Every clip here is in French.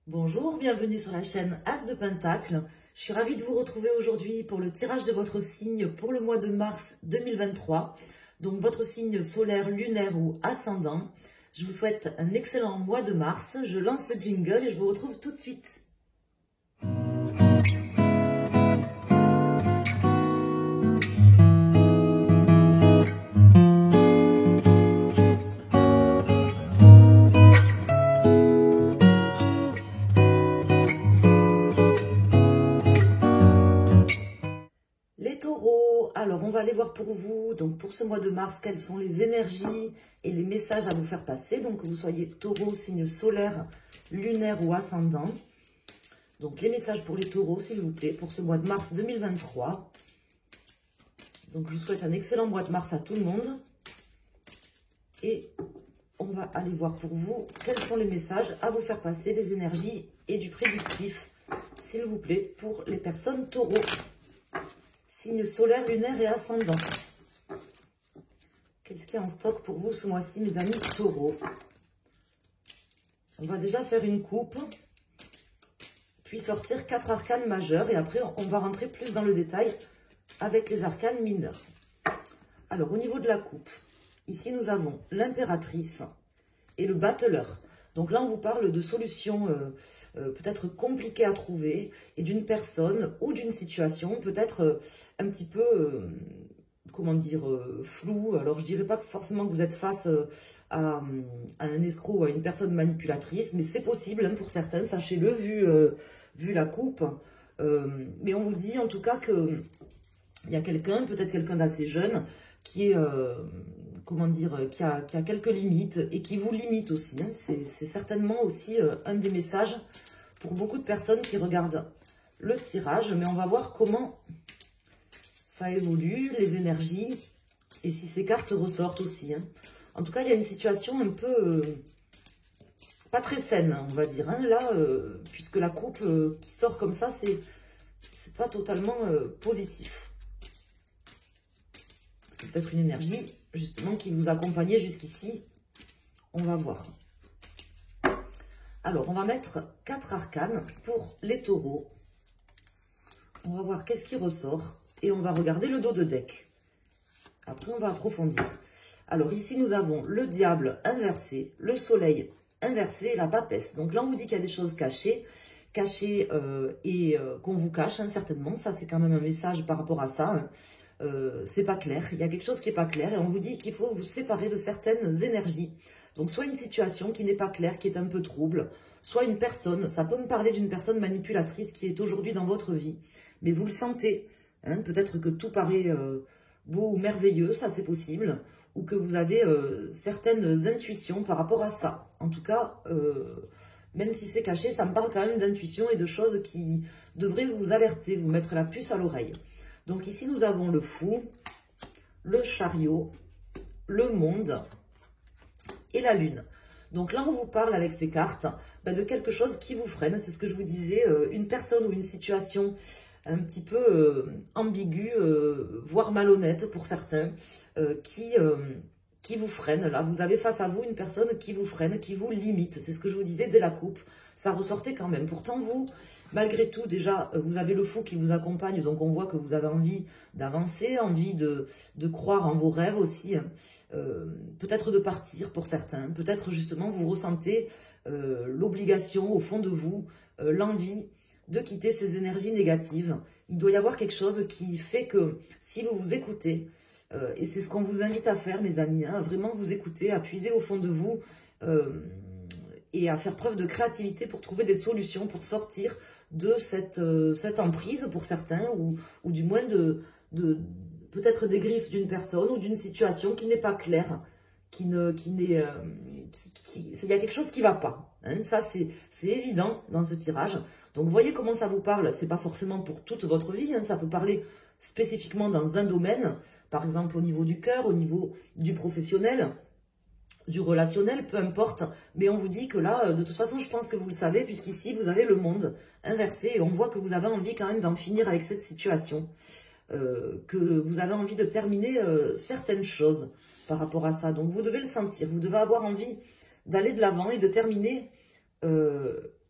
Bonjour, bienvenue sur la chaîne As de Pentacle. Je suis ravie de vous retrouver aujourd'hui pour le tirage de votre signe pour le mois de mars 2023. Donc votre signe solaire, lunaire ou ascendant. Je vous souhaite un excellent mois de mars. Je lance le jingle et je vous retrouve tout de suite. Les taureaux, alors on va aller voir pour vous, donc pour ce mois de mars, quelles sont les énergies et les messages à vous faire passer. Donc que vous soyez taureau, signe solaire, lunaire ou ascendant. Donc les messages pour les taureaux, s'il vous plaît, pour ce mois de mars 2023. Donc je vous souhaite un excellent mois de mars à tout le monde. Et on va aller voir pour vous quels sont les messages à vous faire passer, les énergies et du prédictif, s'il vous plaît, pour les personnes taureaux. Signe solaire, lunaire et ascendant. Qu'est-ce qu'il y a en stock pour vous ce mois-ci, mes amis taureaux? On va déjà faire une coupe, puis sortir 4 arcanes majeurs, et après on va rentrer plus dans le détail avec les arcanes mineurs. Alors, au niveau de la coupe, ici nous avons l'impératrice et le battleur. Donc là, on vous parle de solutions peut-être compliquées à trouver et d'une personne ou d'une situation peut-être un petit peu, comment dire, floue. Alors, je dirais pas forcément que vous êtes face à un escroc ou à une personne manipulatrice, mais c'est possible hein, pour certains, sachez-le, vu la coupe. Mais on vous dit en tout cas qu'il y a quelqu'un, peut-être quelqu'un d'assez jeune, qui est... comment dire, qui a quelques limites et qui vous limite aussi. Hein. C'est certainement aussi un des messages pour beaucoup de personnes qui regardent le tirage. Mais on va voir comment ça évolue, les énergies et si ces cartes ressortent aussi. Hein. En tout cas, il y a une situation un peu pas très saine, on va dire. Hein. Là, puisque la coupe qui sort comme ça, c'est pas totalement positif. C'est peut-être une énergie justement qui vous accompagnait jusqu'ici. On va voir. Alors, on va mettre 4 arcanes pour les taureaux. On va voir qu'est-ce qui ressort. Et on va regarder le dos de deck. Après, on va approfondir. Alors, ici, nous avons le diable inversé, le soleil inversé et la papesse. Donc là, on vous dit qu'il y a des choses cachées. Cachées et qu'on vous cache, hein, certainement. Ça, c'est quand même un message par rapport à ça. Hein. C'est pas clair, il y a quelque chose qui n'est pas clair et on vous dit qu'il faut vous séparer de certaines énergies. Donc soit une situation qui n'est pas claire, qui est un peu trouble, soit une personne, ça peut me parler d'une personne manipulatrice qui est aujourd'hui dans votre vie, mais vous le sentez, hein, peut-être que tout paraît beau ou merveilleux, ça c'est possible, ou que vous avez certaines intuitions par rapport à ça. En tout cas, même si c'est caché, ça me parle quand même d'intuition et de choses qui devraient vous alerter, vous mettre la puce à l'oreille. Donc ici, nous avons le fou, le chariot, le monde et la lune. Donc là, on vous parle avec ces cartes de quelque chose qui vous freine. C'est ce que je vous disais, une personne ou une situation un petit peu ambiguë, voire malhonnête pour certains, qui vous freine. Là, vous avez face à vous une personne qui vous freine, qui vous limite. C'est ce que je vous disais dès la coupe. Ça ressortait quand même. Pourtant, vous, malgré tout, déjà, vous avez le fou qui vous accompagne. Donc, on voit que vous avez envie d'avancer, envie de croire en vos rêves aussi. Hein. Peut-être de partir pour certains. Peut-être, justement, vous ressentez l'obligation au fond de vous, l'envie de quitter ces énergies négatives. Il doit y avoir quelque chose qui fait que si vous vous écoutez, et c'est ce qu'on vous invite à faire, mes amis, hein, à vraiment vous écouter, à puiser au fond de vous et à faire preuve de créativité pour trouver des solutions, pour sortir de cette emprise pour certains, ou du moins peut-être des griffes d'une personne ou d'une situation qui n'est pas claire, il y a quelque chose qui ne va pas. Hein, ça, c'est évident dans ce tirage. Donc, vous voyez comment ça vous parle. Ce n'est pas forcément pour toute votre vie. Hein, ça peut parler spécifiquement dans un domaine, par exemple au niveau du cœur, au niveau du professionnel, du relationnel, peu importe. Mais on vous dit que là, de toute façon, je pense que vous le savez, puisqu'ici, vous avez le monde inversé. Et on voit que vous avez envie quand même d'en finir avec cette situation. Que vous avez envie de terminer certaines choses par rapport à ça. Donc, vous devez le sentir. Vous devez avoir envie d'aller de l'avant et de terminer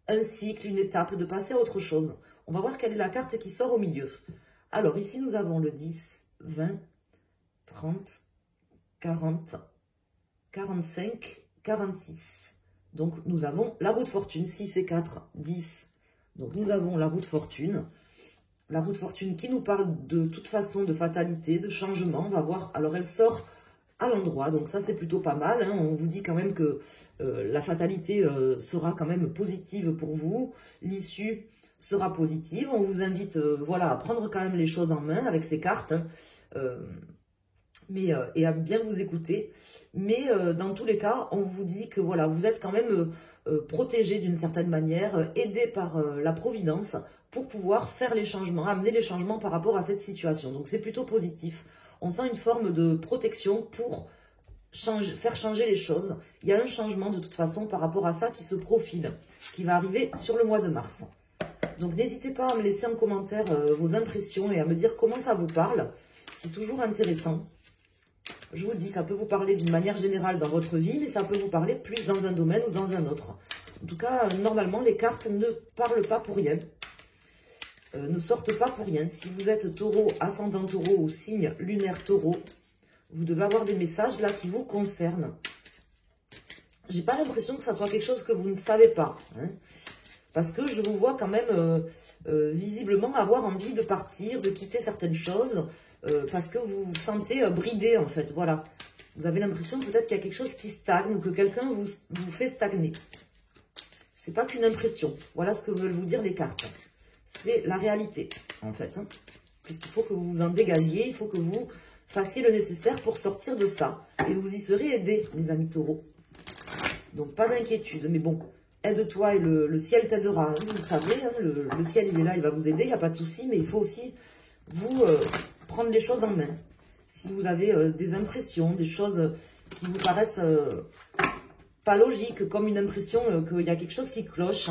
un cycle, une étape, de passer à autre chose. On va voir quelle est la carte qui sort au milieu. Alors, ici, nous avons le 10, 20, 30, 40, 45, 46. Donc, nous avons la roue de fortune, 6 et 4, 10. Donc, nous avons la roue de fortune. La roue de fortune qui nous parle de toute façon de fatalité, de changement. On va voir. Alors, elle sort à l'endroit. Donc, ça, c'est plutôt pas mal. Hein. On vous dit quand même que la fatalité sera quand même positive pour vous. L'issue sera positive. On vous invite voilà, à prendre quand même les choses en main avec ces cartes. Hein. Et à bien vous écouter. Mais dans tous les cas, on vous dit que voilà, vous êtes quand même protégé d'une certaine manière, aidé par la Providence pour pouvoir faire les changements, amener les changements par rapport à cette situation. Donc c'est plutôt positif. On sent une forme de protection pour faire changer les choses. Il y a un changement de toute façon par rapport à ça qui se profile, qui va arriver sur le mois de mars. Donc n'hésitez pas à me laisser en commentaire vos impressions et à me dire comment ça vous parle. C'est toujours intéressant. Je vous dis, ça peut vous parler d'une manière générale dans votre vie, mais ça peut vous parler plus dans un domaine ou dans un autre. En tout cas, normalement, les cartes ne parlent pas pour rien. Ne sortent pas pour rien. Si vous êtes taureau, ascendant taureau ou signe lunaire taureau, vous devez avoir des messages là qui vous concernent. J'ai pas l'impression que ça soit quelque chose que vous ne savez pas. Hein, parce que je vous vois quand même visiblement avoir envie de partir, de quitter certaines choses. Parce que vous vous sentez bridé en fait, voilà. Vous avez l'impression peut-être qu'il y a quelque chose qui stagne ou que quelqu'un vous fait stagner. C'est pas qu'une impression. Voilà ce que veulent vous dire les cartes. C'est la réalité en fait. Hein. Puisqu'il faut que vous vous en dégagiez, il faut que vous fassiez le nécessaire pour sortir de ça. Et vous y serez aidés, mes amis taureaux. Donc pas d'inquiétude, mais bon, aide-toi et le ciel t'aidera. Hein, vous le savez, hein, le ciel il est là, il va vous aider, il n'y a pas de souci, mais il faut aussi vous... prendre les choses en main. Si vous avez des impressions, des choses qui vous paraissent pas logiques, comme une impression qu'il y a quelque chose qui cloche,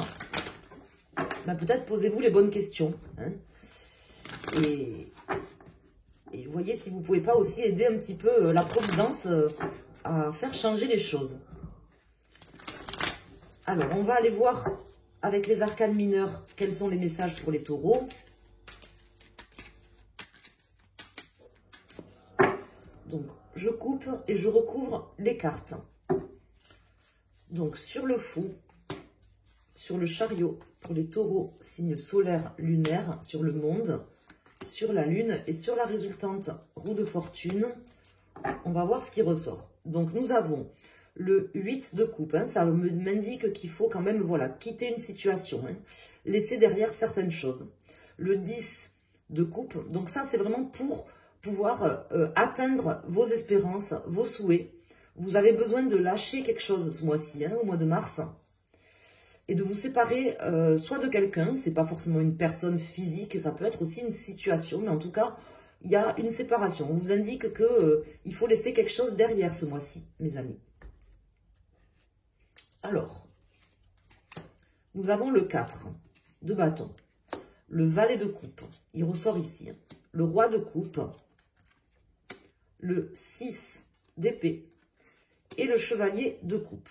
ben peut-être posez-vous les bonnes questions. Hein, et voyez si vous ne pouvez pas aussi aider un petit peu la Providence à faire changer les choses. Alors, on va aller voir avec les arcanes mineurs quels sont les messages pour les taureaux. Donc, je coupe et je recouvre les cartes. Donc, sur le fou, sur le chariot, pour les taureaux, signe solaire, lunaire, sur le monde, sur la lune et sur la résultante roue de fortune, on va voir ce qui ressort. Donc, nous avons le 8 de coupe. Hein, ça m'indique qu'il faut quand même voilà, quitter une situation, hein, laisser derrière certaines choses. Le 10 de coupe, donc ça, c'est vraiment pour... pouvoir atteindre vos espérances, vos souhaits. Vous avez besoin de lâcher quelque chose ce mois-ci, hein, au mois de mars, et de vous séparer soit de quelqu'un, c'est pas forcément une personne physique, ça peut être aussi une situation, mais en tout cas, il y a une séparation. On vous indique que il faut laisser quelque chose derrière ce mois-ci, mes amis. Alors, nous avons le 4 de bâton, le valet de coupe, il ressort ici, hein, le roi de coupe, le 6 d'épée et le chevalier de coupe.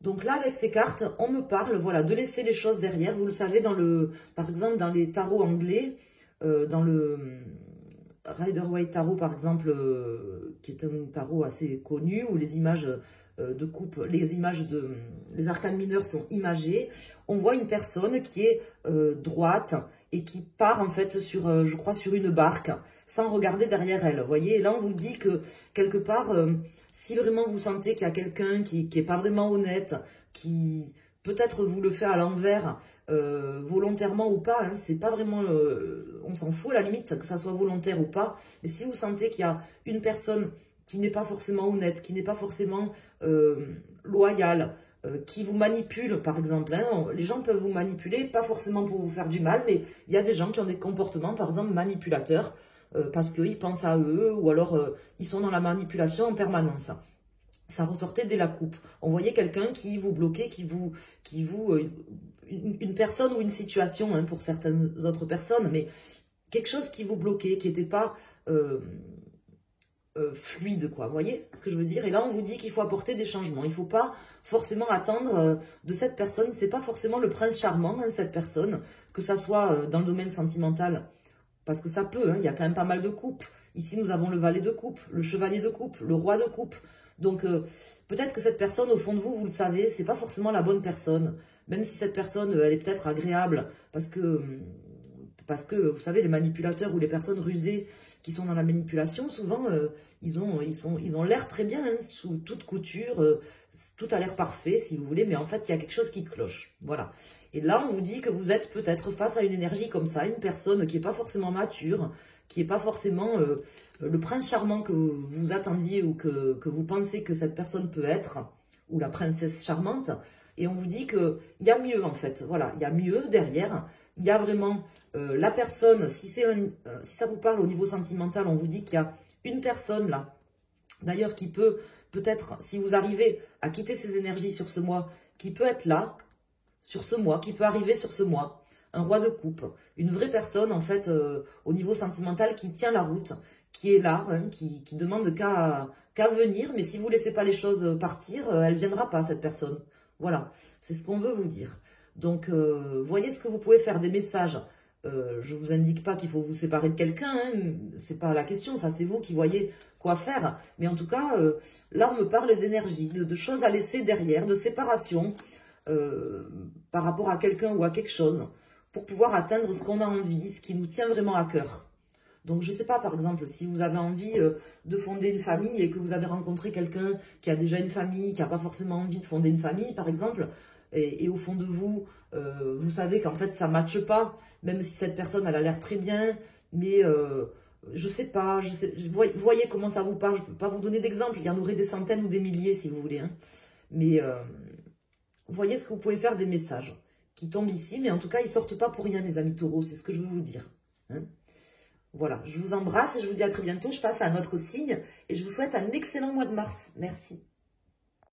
Donc là, avec ces cartes, on me parle voilà, de laisser les choses derrière. Vous le savez, par exemple, dans les tarots anglais, dans le Rider-Waite Tarot, par exemple, qui est un tarot assez connu, où les images de coupe, les arcanes mineurs sont imagées, on voit une personne qui est droite et qui part en fait sur, je crois, sur une barque, sans regarder derrière elle. Vous voyez, et là on vous dit que quelque part, si vraiment vous sentez qu'il y a quelqu'un qui n'est pas vraiment honnête, qui peut-être vous le fait à l'envers, volontairement ou pas, hein, c'est pas vraiment, on s'en fout à la limite que ça soit volontaire ou pas, mais si vous sentez qu'il y a une personne qui n'est pas forcément honnête, qui n'est pas forcément loyale, qui vous manipule par exemple, hein, les gens peuvent vous manipuler, pas forcément pour vous faire du mal, mais il y a des gens qui ont des comportements par exemple manipulateurs, parce qu'ils pensent à eux, ou alors ils sont dans la manipulation en permanence. Ça ressortait dès la coupe. On voyait quelqu'un qui vous bloquait, une personne ou une situation, hein, pour certaines autres personnes, mais quelque chose qui vous bloquait, qui n'était pas fluide, quoi. Vous voyez ce que je veux dire? Et là, on vous dit qu'il faut apporter des changements. Il ne faut pas forcément attendre de cette personne. C'est pas forcément le prince charmant, hein, cette personne, que ça soit dans le domaine sentimental. Parce que ça peut, hein, il y a quand même pas mal de coupes. Ici, nous avons le valet de coupe, le chevalier de coupe, le roi de coupe. Donc, peut-être que cette personne, au fond de vous, vous le savez, c'est pas forcément la bonne personne. Même si cette personne, elle est peut-être agréable. Parce que, vous savez, les manipulateurs ou les personnes rusées qui sont dans la manipulation, souvent, ils ont l'air très bien, hein, sous toute couture, tout a l'air parfait, si vous voulez, mais en fait, il y a quelque chose qui cloche. Voilà. Et là, on vous dit que vous êtes peut-être face à une énergie comme ça, une personne qui n'est pas forcément mature, qui n'est pas forcément le prince charmant que vous attendiez ou que vous pensez que cette personne peut être, ou la princesse charmante. Et on vous dit qu'il y a mieux, en fait. Voilà, il y a mieux derrière. Il y a vraiment la personne, si ça vous parle au niveau sentimental, on vous dit qu'il y a une personne là, d'ailleurs qui peut-être, si vous arrivez à quitter ces énergies sur ce mois, qui peut être là, sur ce mois, qui peut arriver sur ce mois, un roi de coupe, une vraie personne en fait au niveau sentimental qui tient la route, qui est là, hein, qui demande qu'à venir, mais si vous ne laissez pas les choses partir, elle ne viendra pas cette personne. Voilà, c'est ce qu'on veut vous dire. Donc, voyez ce que vous pouvez faire, des messages. Je ne vous indique pas qu'il faut vous séparer de quelqu'un, hein, c'est pas la question, ça c'est vous qui voyez quoi faire. Mais en tout cas, là on me parle d'énergie, de choses à laisser derrière, de séparation par rapport à quelqu'un ou à quelque chose, pour pouvoir atteindre ce qu'on a envie, ce qui nous tient vraiment à cœur. Donc je ne sais pas, par exemple, si vous avez envie de fonder une famille et que vous avez rencontré quelqu'un qui a déjà une famille, qui n'a pas forcément envie de fonder une famille, par exemple, et au fond de vous, vous savez qu'en fait ça ne matche pas, même si cette personne elle a l'air très bien, mais je sais pas, voyez comment ça vous parle, je ne peux pas vous donner d'exemple, il y en aurait des centaines ou des milliers si vous voulez, hein. Mais voyez ce que vous pouvez faire, des messages qui tombent ici, mais en tout cas ils ne sortent pas pour rien les amis taureaux, c'est ce que je veux vous dire, hein. Voilà, je vous embrasse et je vous dis à très bientôt, je passe à un autre signe et je vous souhaite un excellent mois de mars, merci.